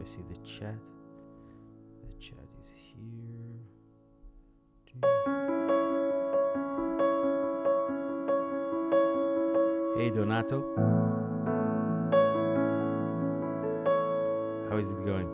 I see the chat. The chat is here. Hey Donato, how is it going?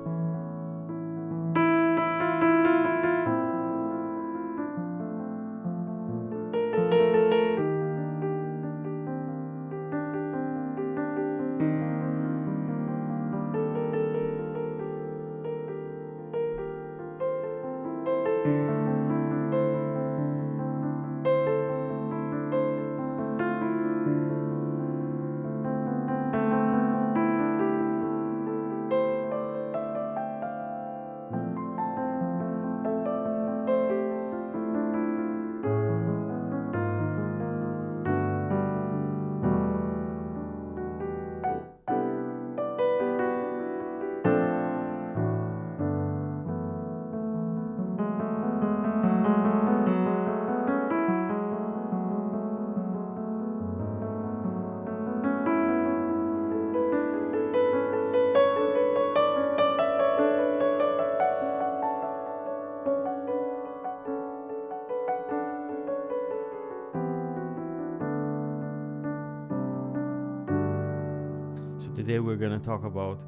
So today we're going to talk about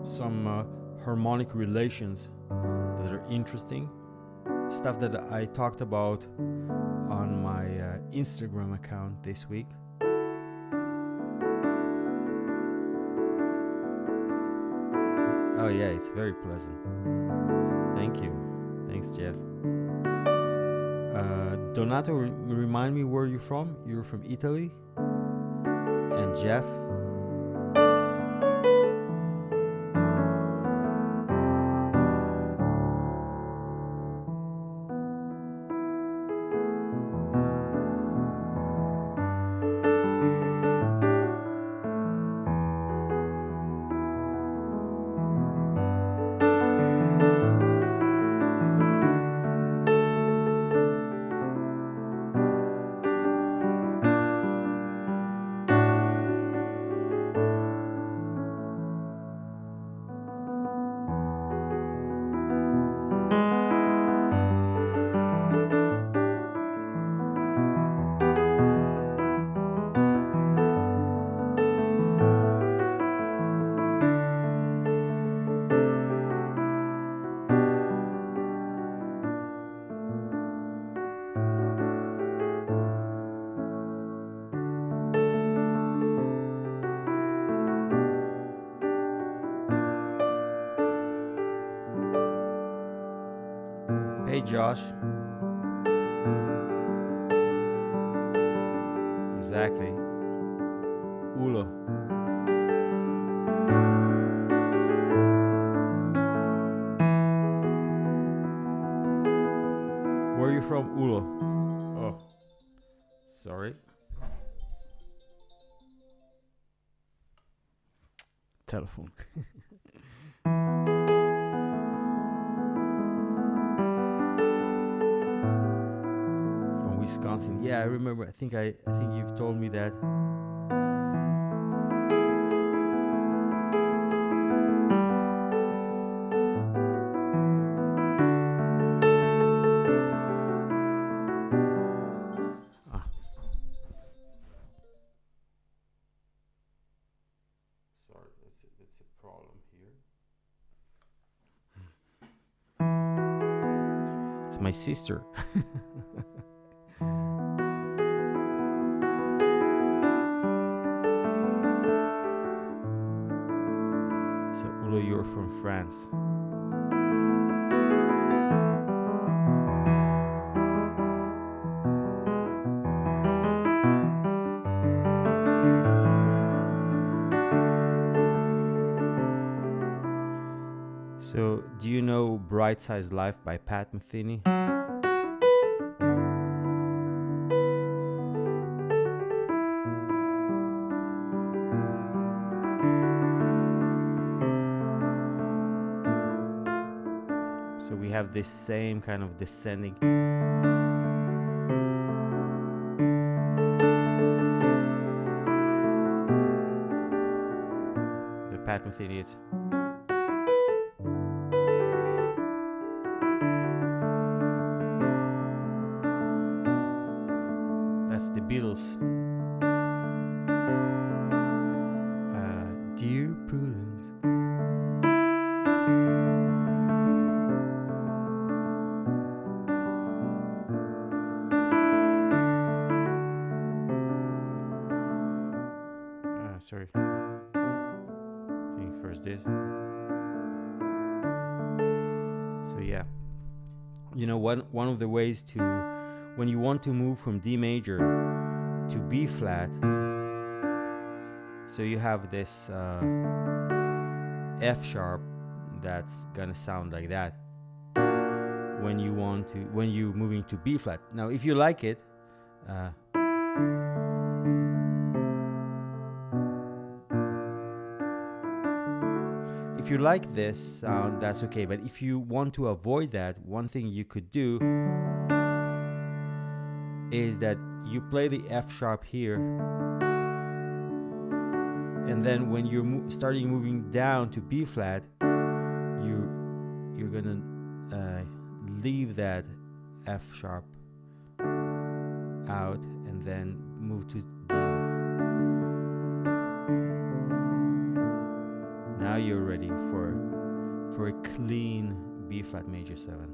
some harmonic relations that are interesting, stuff that I talked about on my Instagram account this week. Oh yeah, it's very pleasant. Thank you. Thanks, Jeff. Donato, remind me where you're from. You're from Italy. And Jeff, hey Josh. Exactly. Ulo. Where are you from, Ulo? Oh, sorry. Telephone. From Wisconsin. Yeah, I remember. I think you've told me that. Sorry, that's a problem here. It's my sister. So Ulo, you're from France. So, do you know Bright Size Life by Pat Metheny? So we have this same kind of descending. The Pat within it. That's the Beatles. Dear Prudence. Sorry. I think first this. So yeah. You know, one of the ways to, when you want to move from D major to B flat, so you have this F sharp that's gonna sound like that when you're moving to B flat. Now, if you like it, if you like this sound, that's okay. But if you want to avoid that, one thing you could do is that you play the F sharp here, and then when you're starting moving down to B flat, you're gonna leave that F sharp out and then move to D. Now you're ready for a clean B flat major 7.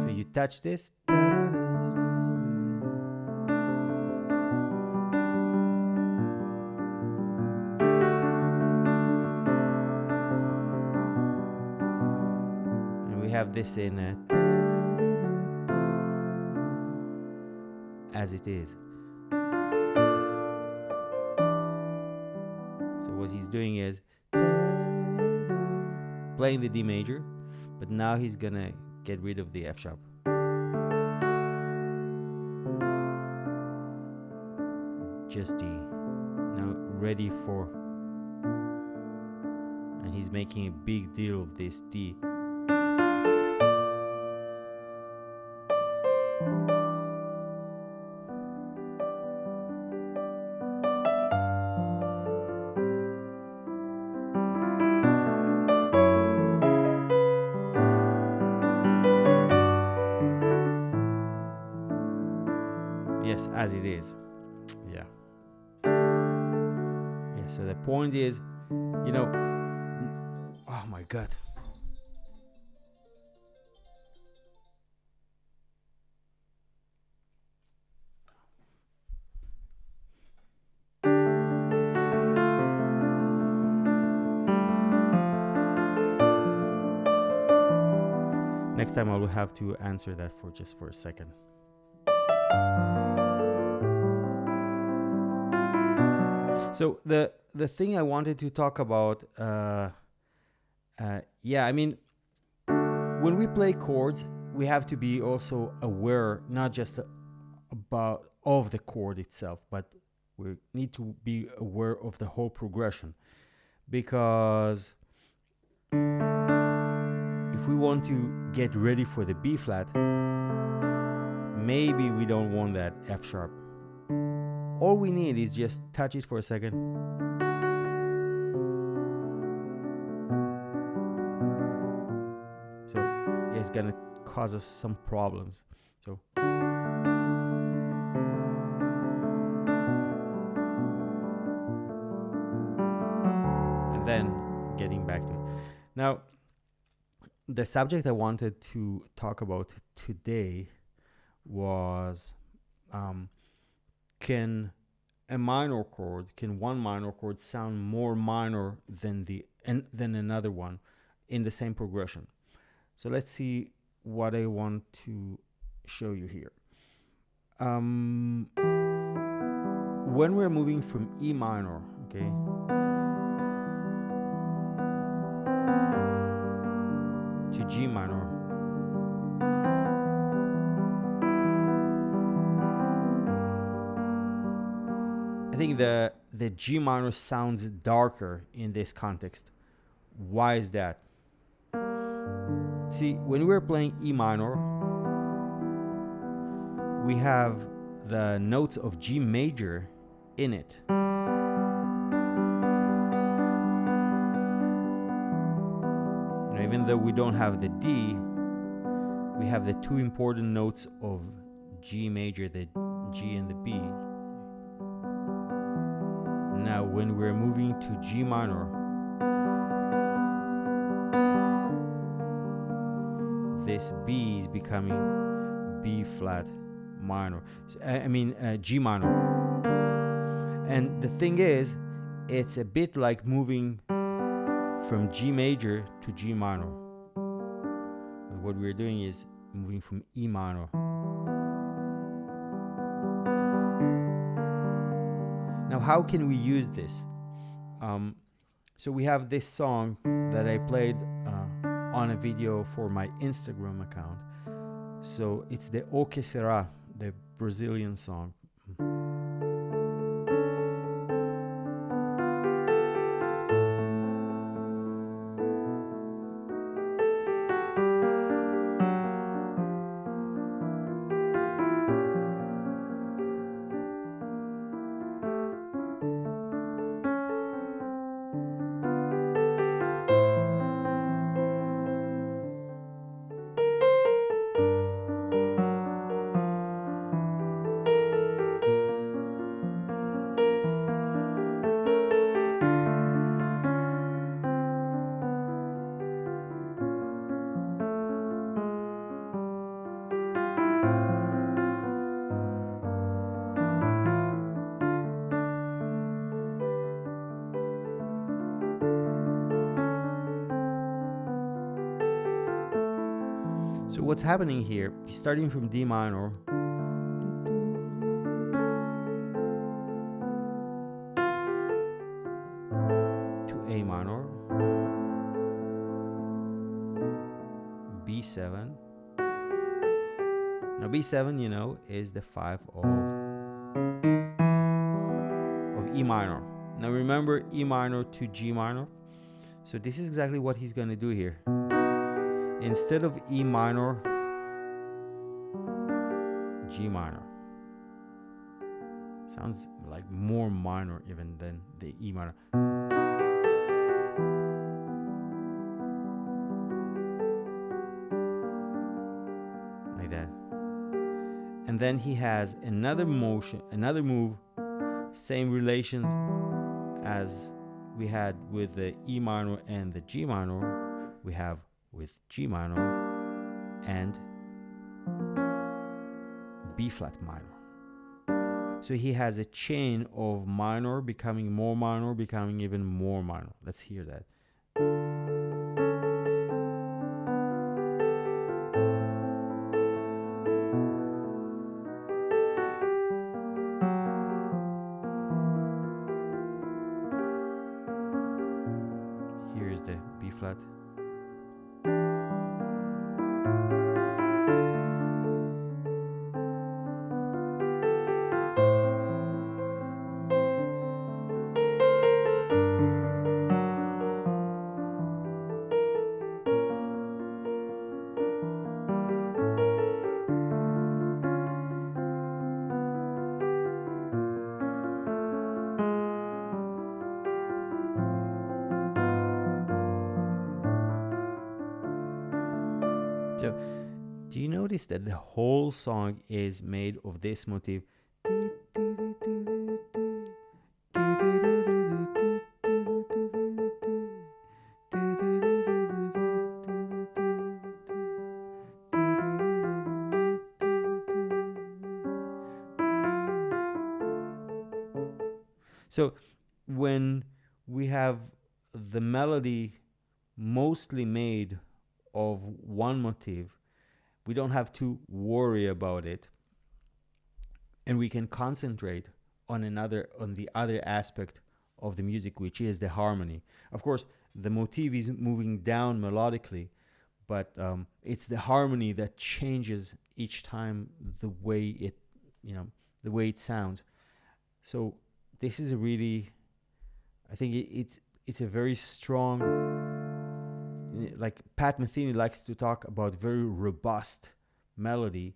So you touch this, and we have this in as it is. So what he's doing is playing the D major, but now he's gonna get rid of the F sharp. Just D. Now ready for, and he's making a big deal of this D. Yes, as it is. Yeah. Yeah, so the point is, you know, oh my God. Next time I will have to answer that for just for a second. So the thing I wanted to talk about, yeah, I mean, when we play chords, we have to be also aware, not just about of the chord itself, but we need to be aware of the whole progression, because if we want to get ready for the B flat, maybe we don't want that F sharp. All we need is just touch it for a second. So it's gonna cause us some problems. So and then getting back to it. Now, the subject I wanted to talk about today was can one minor chord sound more minor than than another one in the same progression? So let's see what I want to show you here. When we're moving from E minor, okay, to G minor, I think the G minor sounds darker in this context. Why is that? See, when we're playing E minor, we have the notes of G major in it. even though we don't have the D, we have the two important notes of G major, the G and the B. Now, when we're moving to G minor, this B is becoming B flat minor. G minor. And the thing is, it's a bit like moving from G major to G minor. What we're doing is moving from E minor. Now, how can we use this? So we have this song that I played on a video for my Instagram account. So it's the O Que Será, the Brazilian song. So what's happening here, starting from D minor, to A minor, B7. Now B7, you know, is the 5 of E minor. Now remember E minor to G minor. So this is exactly what he's going to do here. Instead of E minor, G minor. Sounds like more minor even than the E minor. Like that. And then he has another motion, another move, same relations as we had with the E minor and the G minor. We have with G minor and B flat minor. So he has a chain of minor becoming more minor, becoming even more minor. Let's hear that. Here's the B flat. So, do you notice that the whole song is made of this motif? So, when we have the melody mostly made of one motif, we don't have to worry about it, and we can concentrate on the other aspect of the music, which is the harmony. Of course, the motif is moving down melodically, but it's the harmony that changes each time the way it sounds. So this is a really, I think it's a very strong, like Pat Metheny likes to talk about, very robust melody.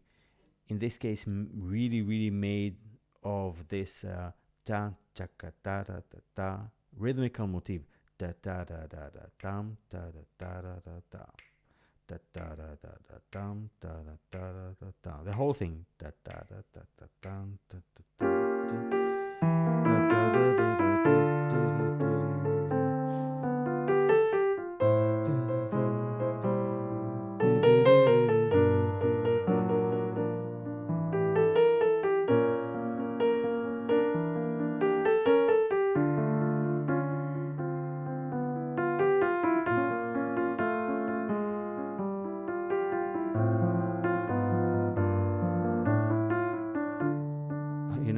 In this case, really, really made of this ta chaka ta ta ta ta rhythmical motif. da da da da da dum da da da da da da da da da da da dum da da da da da da. The whole thing. Da da da da da dum da da da da.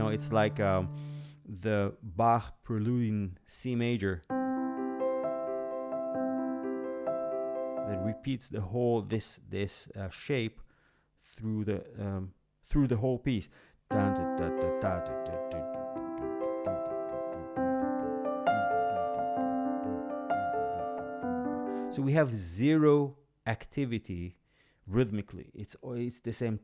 It's like the Bach prelude in C major that repeats the whole this shape through the whole piece. So we have zero activity rhythmically. It's the same.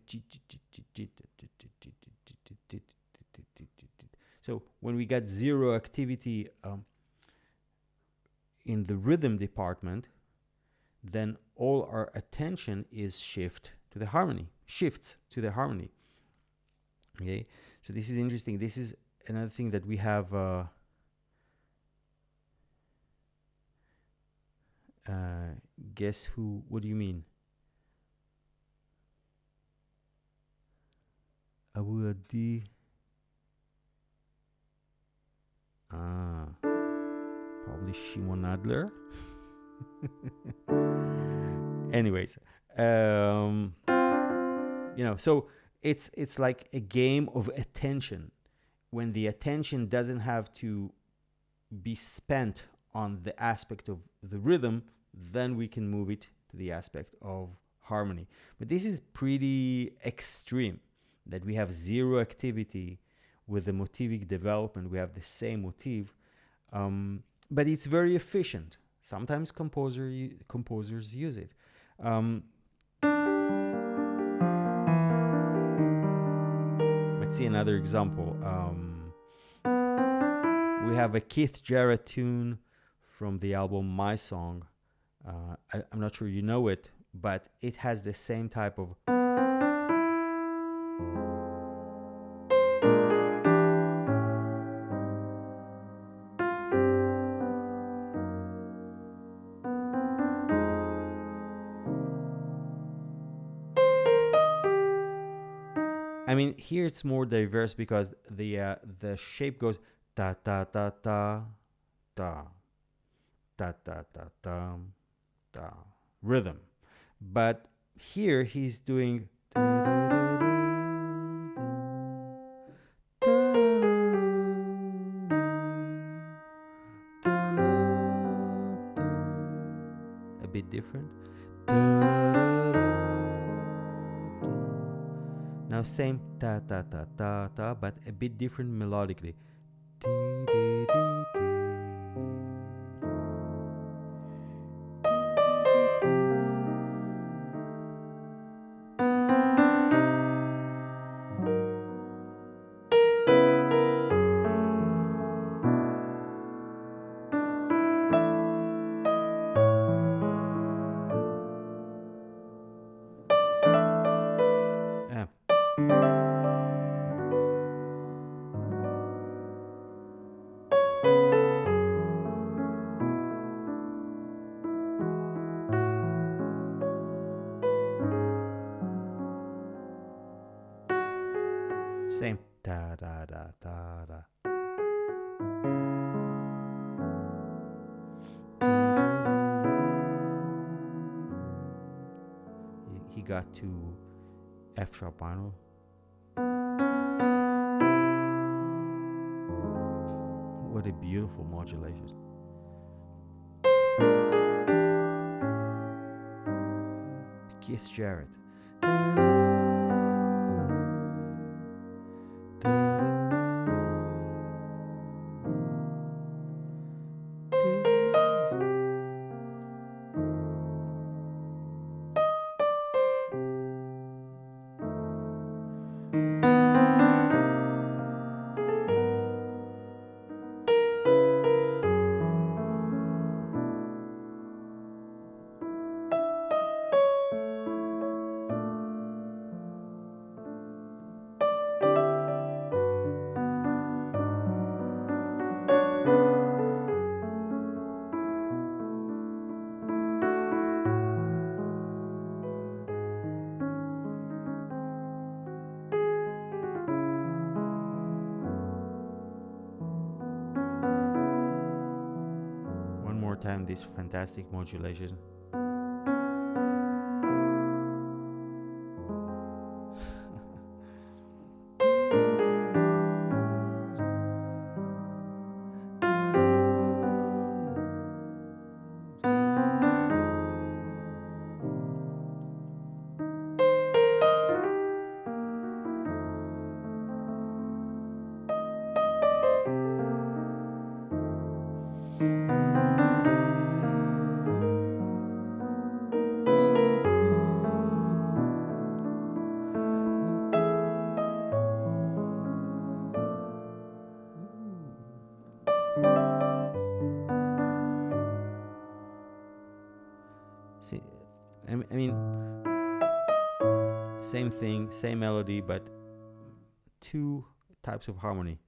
So when we got zero activity in the rhythm department, then all our attention is shifts to the harmony. Okay, so this is interesting. This is another thing that we have. Guess who? What do you mean? Abu Adi. Probably Shimon Adler. Anyways, so it's like a game of attention. When the attention doesn't have to be spent on the aspect of the rhythm, then we can move it to the aspect of harmony. But this is pretty extreme, that we have zero activity with the motivic development. We have the same motif, but it's very efficient. Sometimes composers use it. Let's see another example. We have a Keith Jarrett tune from the album My Song. I'm not sure you know it, but it has the same type of here it's more diverse because the shape goes da da da da da da da da da da rhythm, but here he's doing a bit different. Now same ta ta ta ta ta, but a bit different melodically. Same da da da da da. He got to F sharp minor. What a beautiful modulation. Keith Jarrett. time this fantastic modulation. See, I mean, same thing, same melody, but two types of harmony.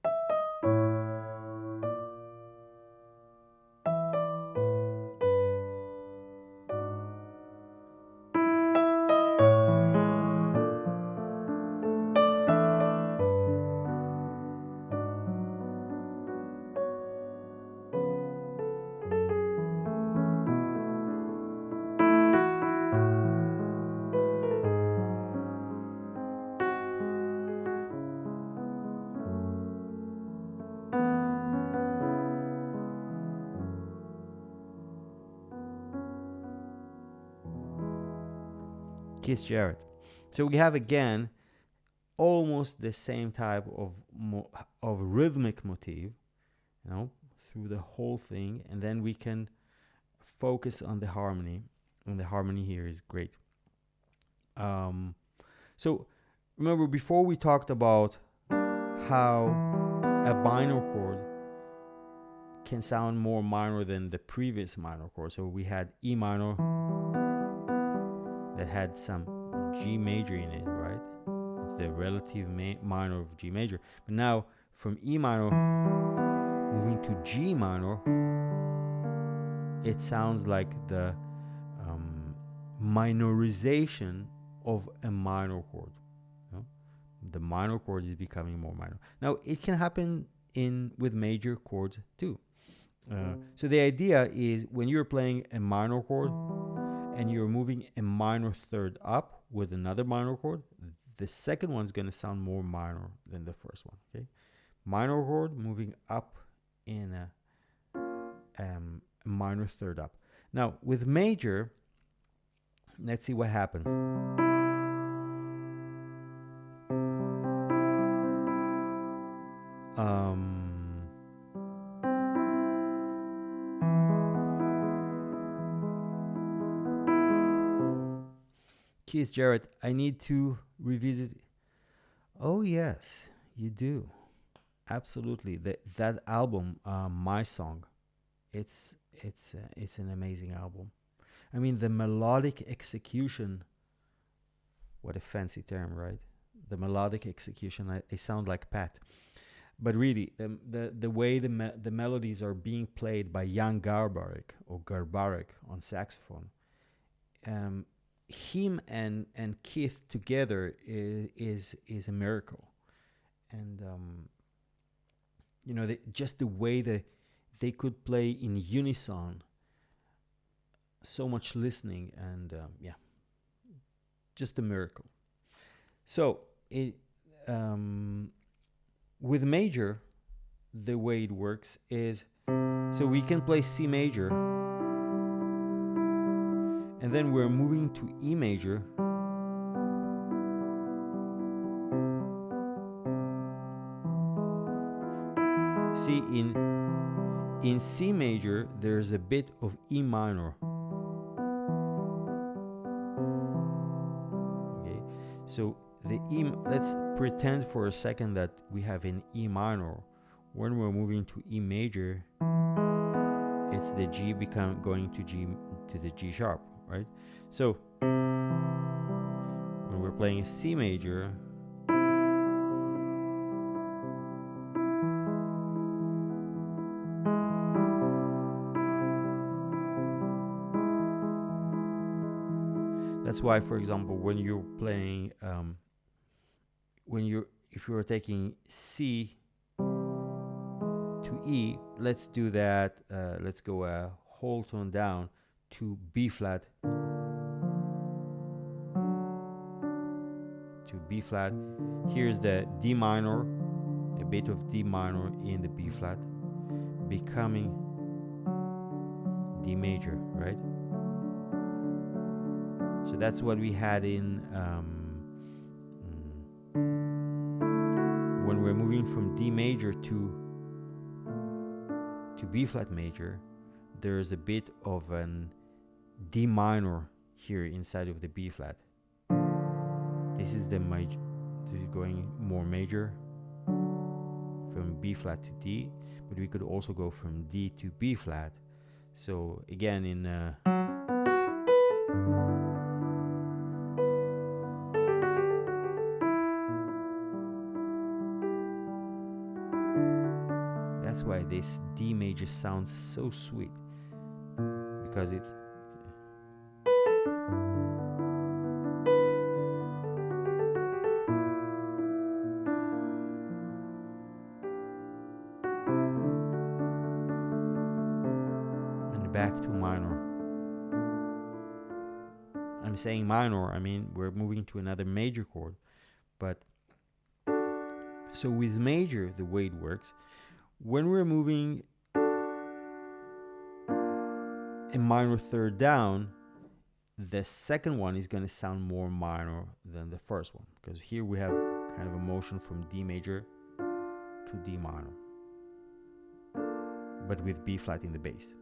Keith Jarrett. So we have again almost the same type of rhythmic motif, through the whole thing, and then we can focus on the harmony, and the harmony here is great. So remember, before we talked about how a minor chord can sound more minor than the previous minor chord. So we had E minor that had some G major in it, right? It's the relative minor of G major. But now from E minor moving to G minor, it sounds like the minorization of a minor chord. The minor chord is becoming more minor. Now it can happen with major chords too. So the idea is when you're playing a minor chord and you're moving a minor third up with another minor chord, the second one's going to sound more minor than the first one. Okay, minor chord moving up in a minor third up. Now with major, let's see what happens. Keith Jarrett, I need to revisit. Oh yes, you do. Absolutely. That album, My Song, it's an amazing album. I mean, the melodic execution. What a fancy term, right? The melodic execution. I sound like Pat, but really, the way the melodies are being played by Jan Garbarek on saxophone. Him and Keith together is a miracle, and just the way that they could play in unison, so much listening, and just a miracle. So with major, the way it works is, so we can play C major, and then we're moving to E major, see, in C major there's a bit of E minor. Okay, so the E, let's pretend for a second that we have an E minor. When we're moving to E major, it's the G going to the G sharp, right? So when we're playing a C major, that's why, for example, when you're playing, if you're taking C to E, let's do that. Let's go a whole tone down to B flat, here's the D minor, a bit of D minor in the B flat, becoming D major, right? So that's what we had in when we're moving from D major to B flat major. There's a bit of an D minor here inside of the B flat. This is the major, going more major from B flat to D, but we could also go from D to B flat. So again, in that's why this D major sounds so sweet, because it's back to minor. I'm saying minor, I mean we're moving to another major chord. But so with major, the way it works, when we're moving a minor third down, the second one is going to sound more minor than the first one, because here we have kind of a motion from D major to D minor, but with B flat in the bass.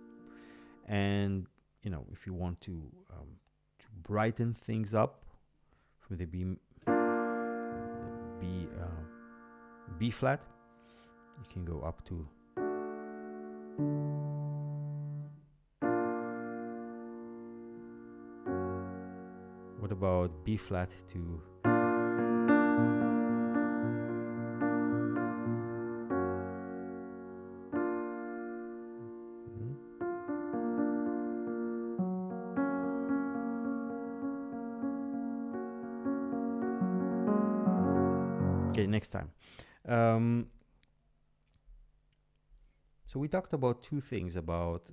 And you know, if you want to brighten things up from the B flat, you can go up to what about B flat to okay, next time. So we talked about two things, about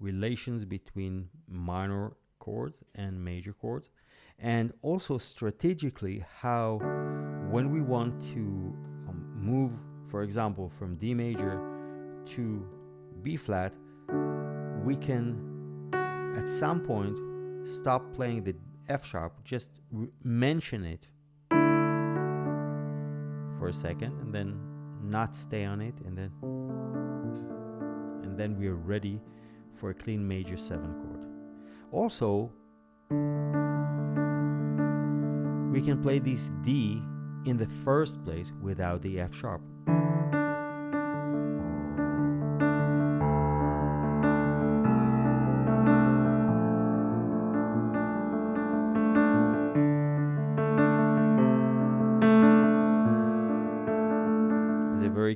relations between minor chords and major chords, and also strategically how when we want to move, for example, from D major to B flat, we can at some point stop playing the F sharp, just mention it for a second and then not stay on it, and then we are ready for a clean major 7 chord. Also, we can play this D in the first place without the F sharp.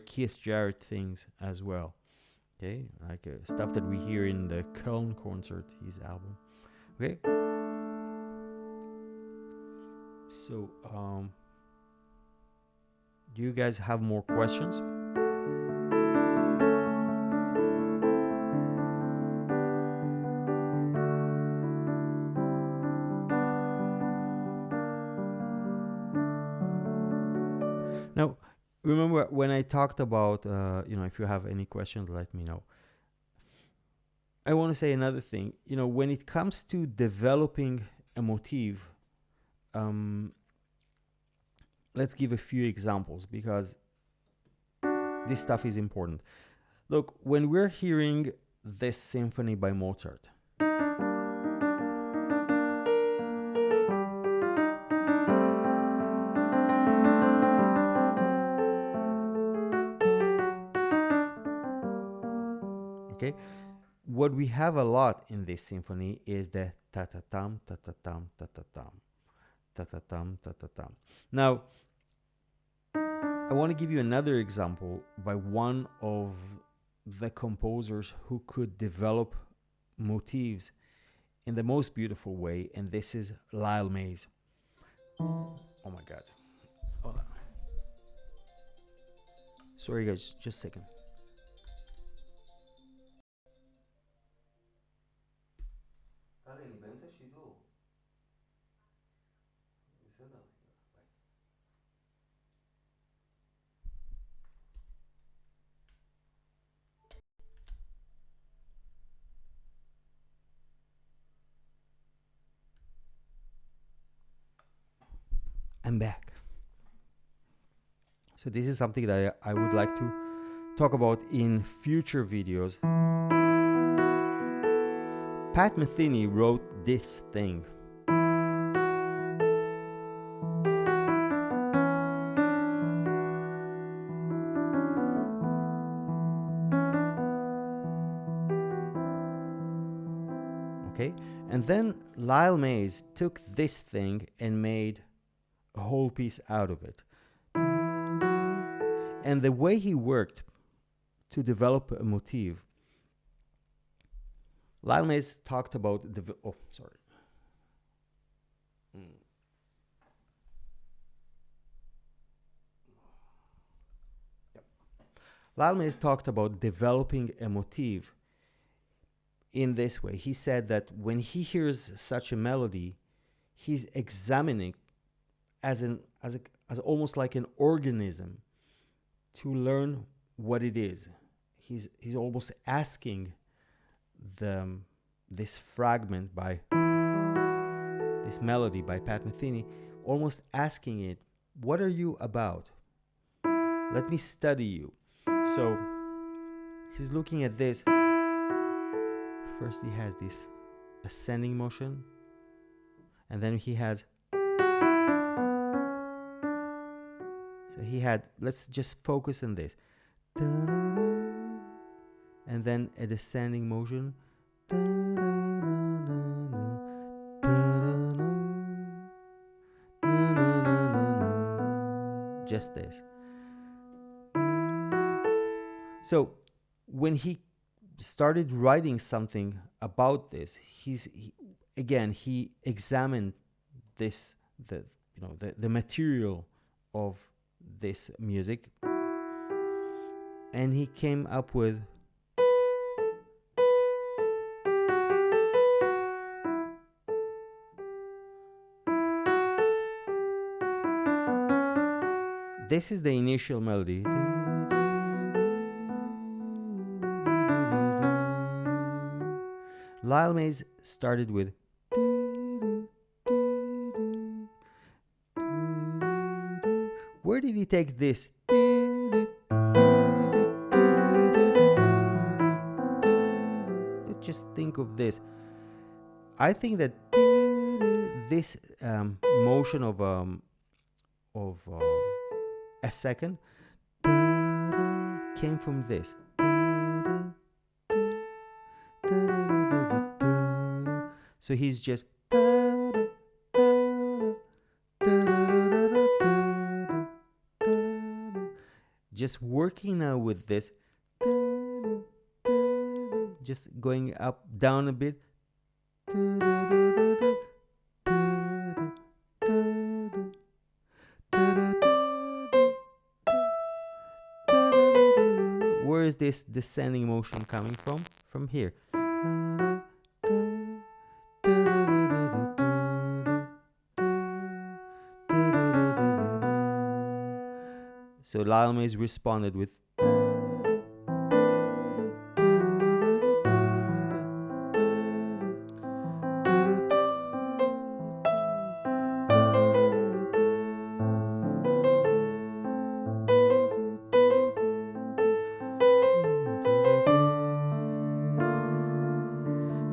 Keith Jarrett things as well, okay, like stuff that we hear in the Köln concert, his album. Okay, so do you guys have more questions? Now, remember when I talked about, if you have any questions, let me know. I want to say another thing. When it comes to developing a motif, let's give a few examples, because this stuff is important. Look, when we're hearing this symphony by Mozart, okay, what we have a lot in this symphony is the ta-ta-tam, ta-ta-tam, ta-ta-tam, ta-ta-tam, ta-ta-tam. Now, I want to give you another example by one of the composers who could develop motifs in the most beautiful way, and this is Lyle Mays. Oh my God. Hold on. Sorry guys, just a second. I'm back. So this is something that I would like to talk about in future videos. Pat Metheny wrote this thing. Okay, and then Lyle Mays took this thing and made a whole piece out of it. And the way he worked to develop a motif, Lyle Mays talked about Lyle Mays talked about developing a motif in this way. He said that when he hears such a melody, he's examining as almost like an organism to learn what it is. He's almost asking this fragment by this melody by Pat Metheny, almost asking it, what are you about? Let me study you. So he's looking at this. First he has this ascending motion, and then he has, so he had, let's just focus on this, and then a descending motion, just this. So when he started writing something about this, he examined this, the material of this music, and he came up with this is the initial melody. Lyle Mays started with where did he take this? Let's just think of this. I think that this motion of a second came from this. So he's just working now with this, just going up, down a bit. Where is this descending motion coming from? From here. So Lyle Mays responded with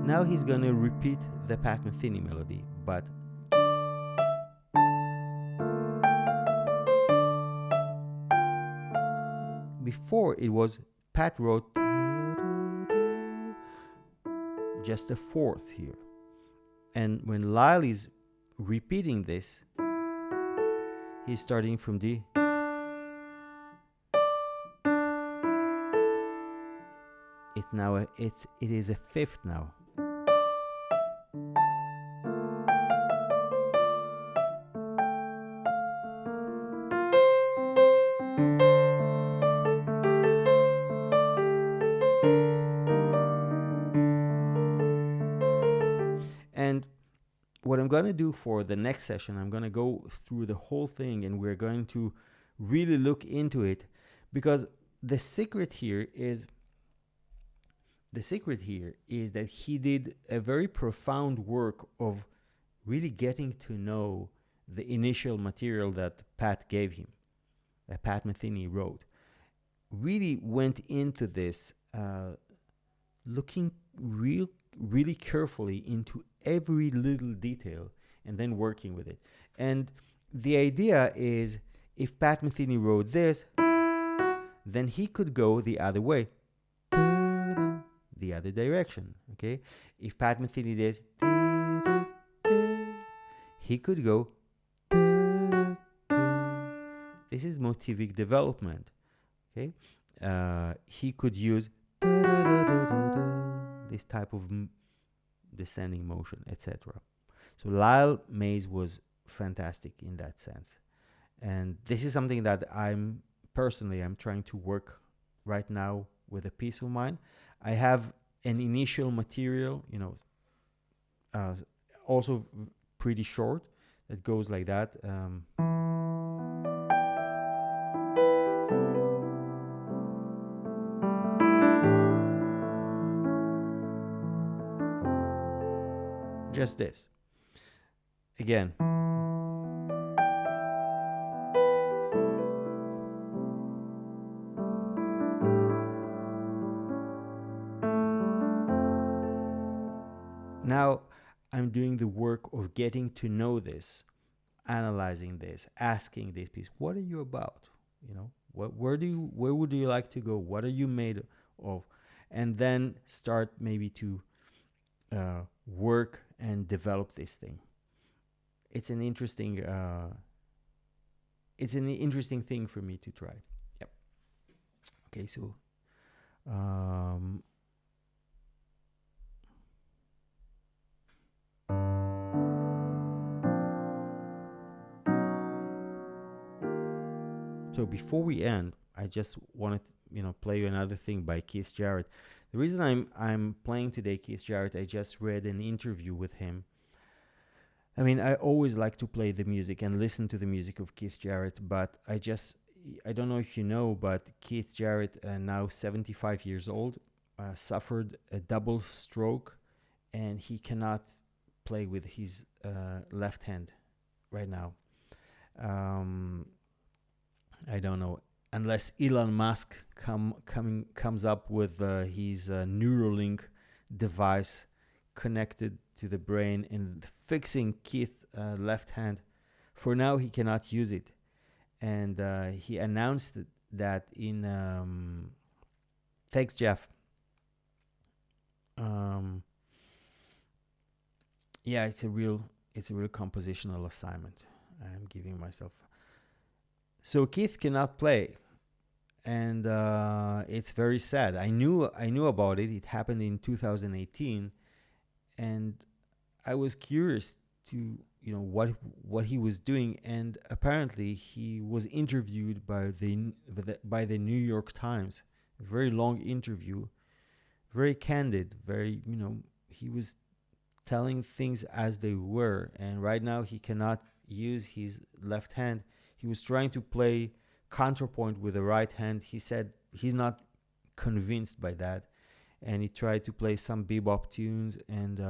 now he's gonna repeat the Pat Metheny melody, but before it was Pat wrote just a fourth here, and when Lyle is repeating this, he's starting from D. It's now it is a fifth now. And what I'm going to do for the next session, I'm going to go through the whole thing and we're going to really look into it, because the secret here is that he did a very profound work of really getting to know the initial material that Pat gave him, that Pat Metheny wrote, really went into this, looking really carefully into every little detail and then working with it. And the idea is, if Pat Metheny wrote this, then he could go the other way, the other direction. Okay, if Pat Metheny did, he could go. This is motivic development. Okay, he could use this type of descending motion, etc. So Lyle Mays was fantastic in that sense, and this is something that I'm trying to work right now with a piece of mine. I have an initial material, also pretty short, that goes like that. Just this. Again. Now I'm doing the work of getting to know this, analyzing this, asking this piece, what are you about? Where would you like to go? What are you made of? And then start maybe to work and develop this thing. It's an interesting thing for me to try. Yep. Okay, so so before we end, I just wanted play you another thing by Keith Jarrett. The reason I'm playing today Keith Jarrett, I just read an interview with him. I mean, I always like to play the music and listen to the music of Keith Jarrett, but I don't know if you know, but Keith Jarrett, now 75 years old, suffered a double stroke, and he cannot play with his left hand right now. I don't know, unless Elon Musk comes up with his Neuralink device connected to the brain and fixing Keith's left hand. For now, he cannot use it, and he announced that in. Thanks, Jeff. Yeah, it's a real compositional assignment I'm giving myself. So Keith cannot play, and it's very sad. I knew about it. It happened in 2018, and I was curious to what he was doing. And apparently, he was interviewed by the New York Times. A very long interview, very candid. He was telling things as they were. And right now, he cannot use his left hand. He was trying to play counterpoint with the right hand. He said he's not convinced by that, and he tried to play some bebop tunes. And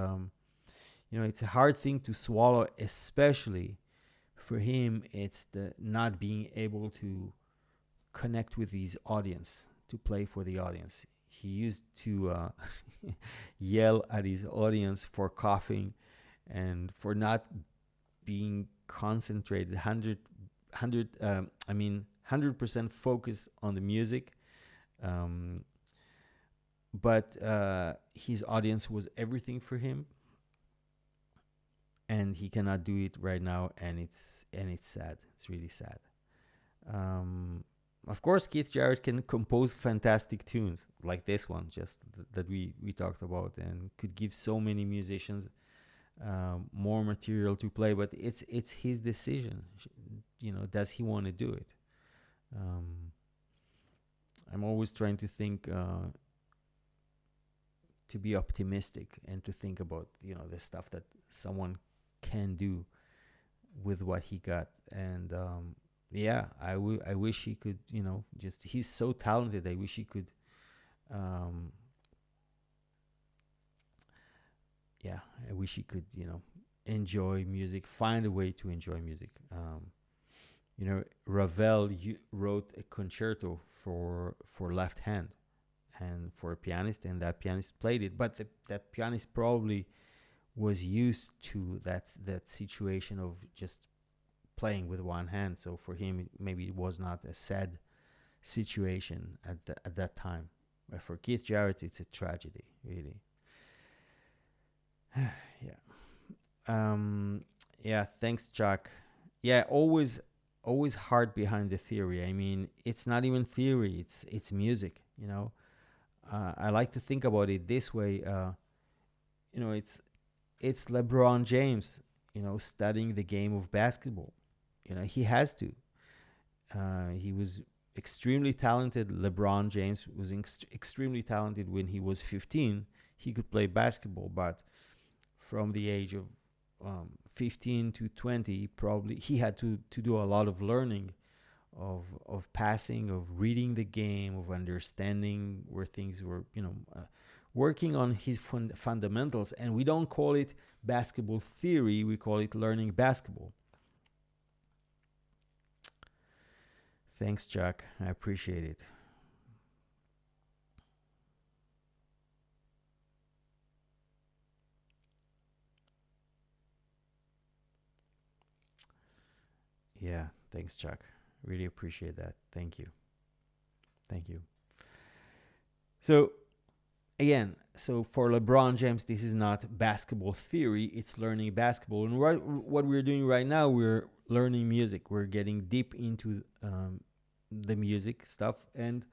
it's a hard thing to swallow, especially for him. It's the not being able to connect with his audience, to play for the audience. He used to yell at his audience for coughing and for not being concentrated 100% focus on the music, but his audience was everything for him, and he cannot do it right now, and it's sad. It's really sad. Of course, Keith Jarrett can compose fantastic tunes like this one, just that we talked about, and could give so many musicians more material to play, but it's his decision. Does he want to do it? I'm always trying to think, to be optimistic, and to think about the stuff that someone can do with what he got. And I wish he could, he's so talented. I wish he could I wish he could enjoy music, find a way to enjoy music. Ravel wrote a concerto for left hand and for a pianist, and that pianist played it. But that pianist probably was used to that situation of just playing with one hand. So for him, maybe it was not a sad situation at that time. But for Keith Jarrett, it's a tragedy, really. Yeah. Yeah. Thanks, Chuck. Yeah. Always hard behind the theory. I mean, it's not even theory. It's music. I like to think about it this way. It's LeBron James. Studying the game of basketball. He has to. He was extremely talented. LeBron James was extremely talented when he was 15. He could play basketball, but from the age of 15 to 20, probably he had to do a lot of learning, of passing, of reading the game, of understanding where things were, working on his fundamentals. And we don't call it basketball theory, we call it learning basketball. Thanks, Chuck. I appreciate it. Yeah, thanks, Chuck. Really appreciate that. Thank you. Thank you. So, again, for LeBron James, this is not basketball theory, it's learning basketball. And what we're doing right now, we're learning music. We're getting deep into the music stuff. And,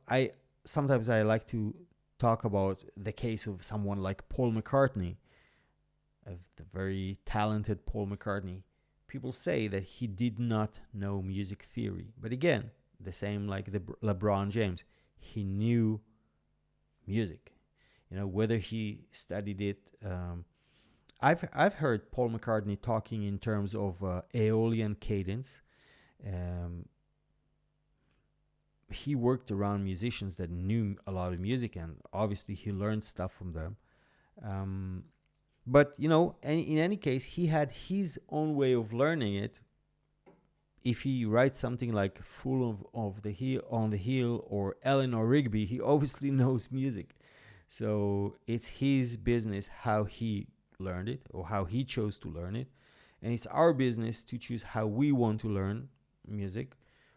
I sometimes I like to talk about the case of someone like Paul McCartney, of the very talented Paul McCartney. People say that he did not know music theory. But again, the same like the LeBron James. He knew music. Whether he studied it. I've heard Paul McCartney talking in terms of Aeolian cadence. He worked around musicians that knew a lot of music, and obviously he learned stuff from them. But in any case, he had his own way of learning it. If he writes something like "Fool of the Hill" on the Hill or Eleanor Rigby, he obviously knows music. So it's his business how he learned it or how he chose to learn it, and it's our business to choose how we want to learn music,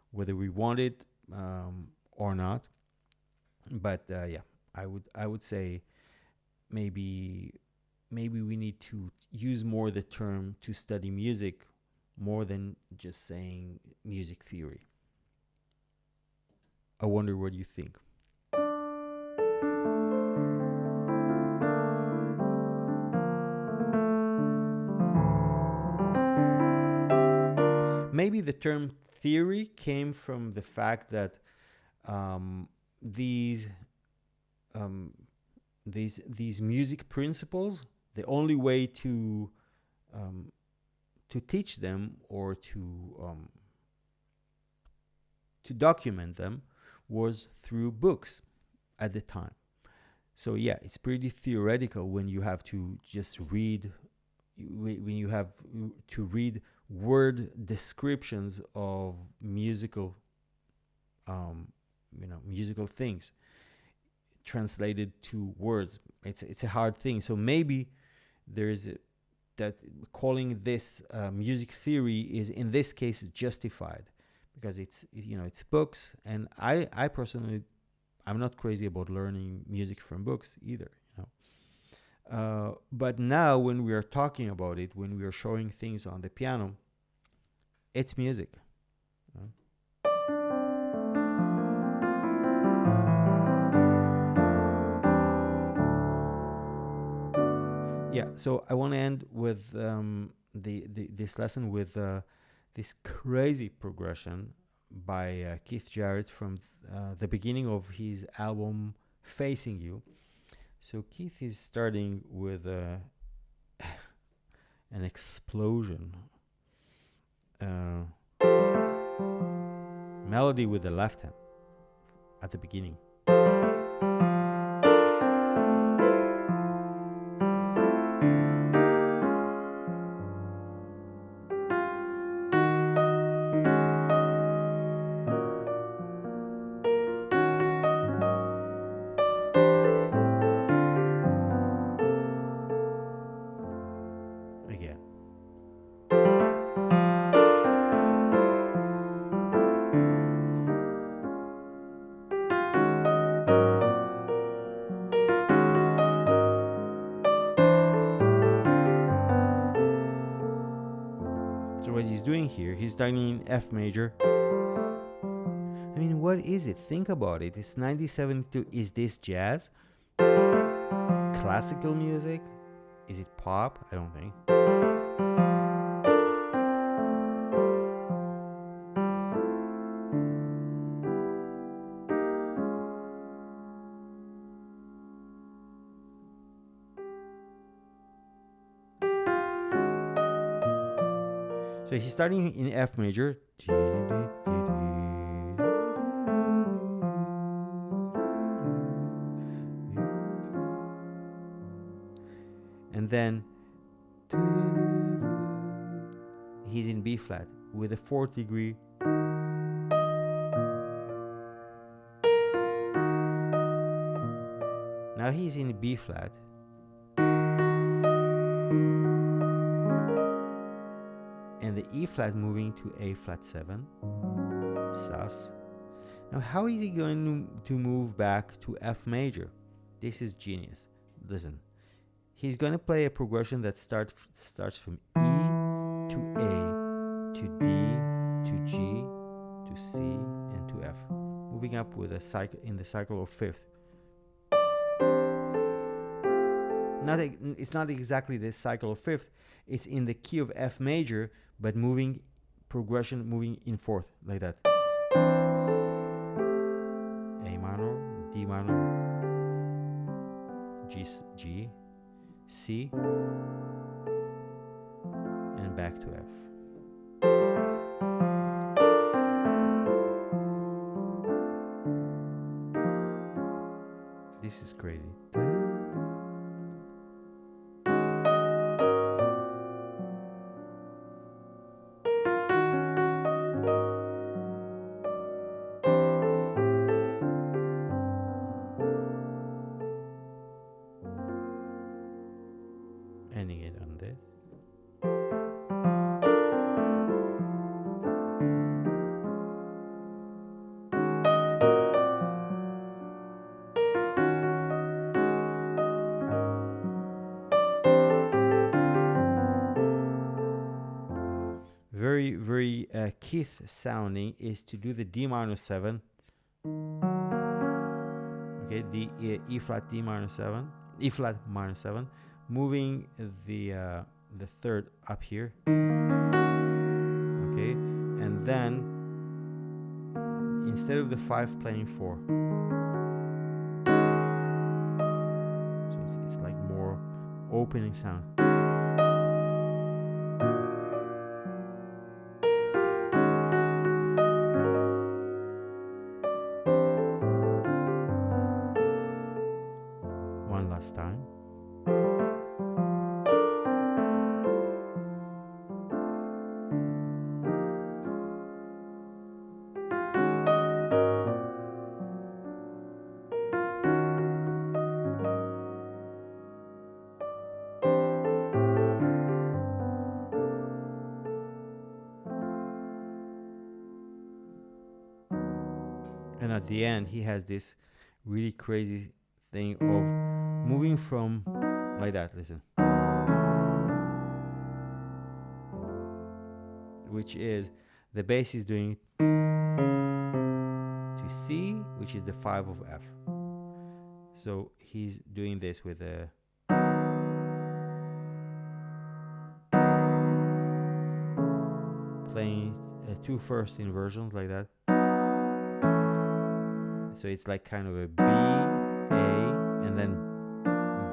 whether we want it or not. But yeah, I would say maybe we need to use more the term to study music more than just saying music theory. I wonder what you think. Maybe the term theory came from the fact that these music principles, the only way to teach them or to document them was through books at the time. So yeah, it's pretty theoretical when you have to just read, when you have to read word descriptions of musical musical things translated to words. It's a hard thing. So maybe there's that calling this music theory is in this case justified because it's books, and I personally, I'm not crazy about learning music from books either. But now when we are talking about it, when we are showing things on the piano, it's music. Yeah, so I want to end with this lesson with this crazy progression by Keith Jarrett from the beginning of his album Facing You. So Keith is starting with an explosion melody with the left hand at the beginning. here. He's starting in F major. I mean, what is it? Think about it. It's 1972. Is this jazz? Classical music? Is it pop? I don't think. So he's starting in F major. And then he's in B flat with a 4th degree. Now he's in B flat. And the E flat moving to A flat 7, sus. Now how is he going to move back to F major? This is genius. Listen, he's going to play a progression that starts from E to A to D to G to C and to F, moving up with a cycle in the cycle of fifth. It's not exactly the cycle of fifth. It's in the key of F major, but moving in fourth, like that. A minor, D minor, G, C, and back to F. This is crazy. Ending it on this. Very, very Keith sounding is to do the D minor 7. Okay, E flat D minor 7, E flat minor 7, moving the third up here. Okay, and then instead of the 5 playing 4. So it's like more opening sound. One last time. And at the end, he has this really crazy thing of moving from like that, listen. Which is, the bass is doing to C, which is the 5 of F. So he's doing this with a playing 2 first inversions like that. So it's like kind of a B, A, and then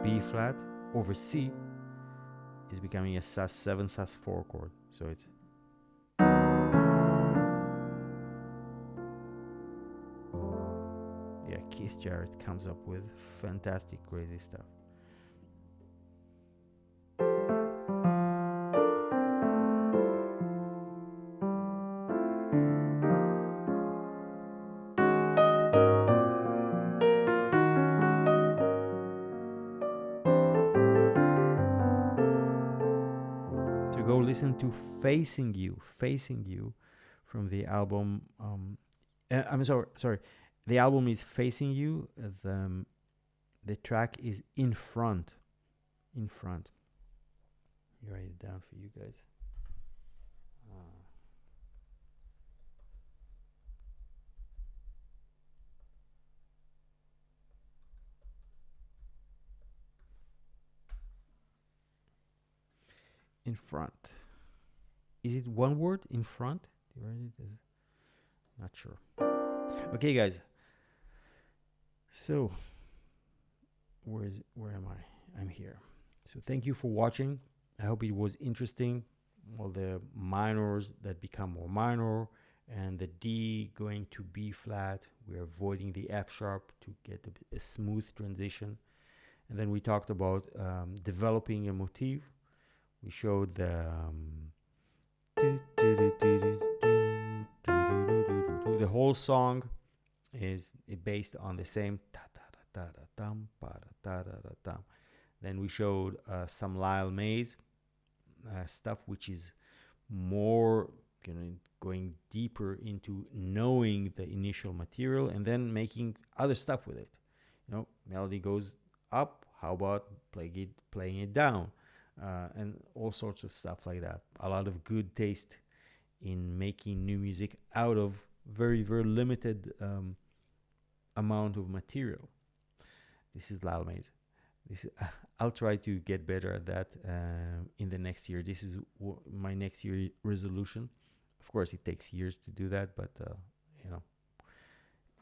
B flat over C is becoming a sus7, sus4 chord. So it's Keith Jarrett comes up with fantastic, crazy stuff. To go listen to Facing You from the album. I'm sorry. The album is Facing You. The track is In Front. You write it down for you guys. in front. Is it one word, in front? Not sure. Okay, guys. So where am I? I'm here. So thank you for watching. I hope it was interesting. All the minors that become more minor, and the D going to B flat. We're avoiding the F sharp to get a smooth transition. And then we talked about developing a motif. We showed the the whole song is based on the same then we showed some Lyle Mays stuff, which is more going deeper into knowing the initial material and then making other stuff with it. Melody goes up, how about playing it down, and all sorts of stuff like that. A lot of good taste in making new music out of very, very limited amount of material. This is Lyle Mays. I'll try to get better at that in the next year. This is my next year resolution. Of course, it takes years to do that, but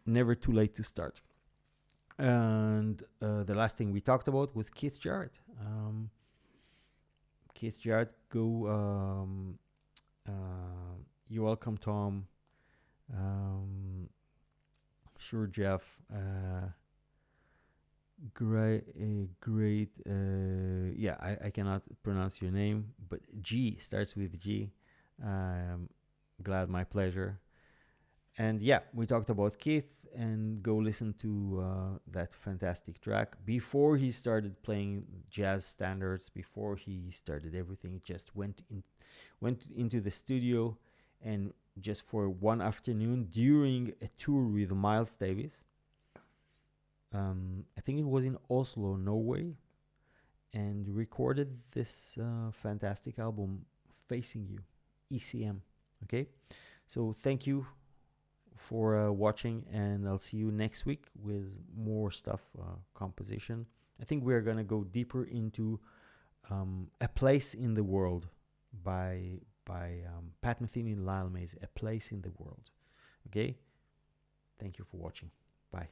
never too late to start. And the last thing we talked about was Keith Jarrett. Keith Jarrett, go. You're welcome, Tom. Sure, Jeff. Great. Yeah, I cannot pronounce your name, but G starts with G. Glad, my pleasure. And yeah, we talked about Keith, and go listen to that fantastic track. Before he started playing jazz standards, before he started everything, just went into the studio, and just for one afternoon during a tour with Miles Davis. I think it was in Oslo, Norway, and recorded this fantastic album, Facing You, ECM. Okay, so thank you for watching, and I'll see you next week with more stuff, composition. I think we're gonna go deeper into A Place in the World by Pat Metheny and Lyle Mays. A Place in the World. Okay, thank you for watching. Bye.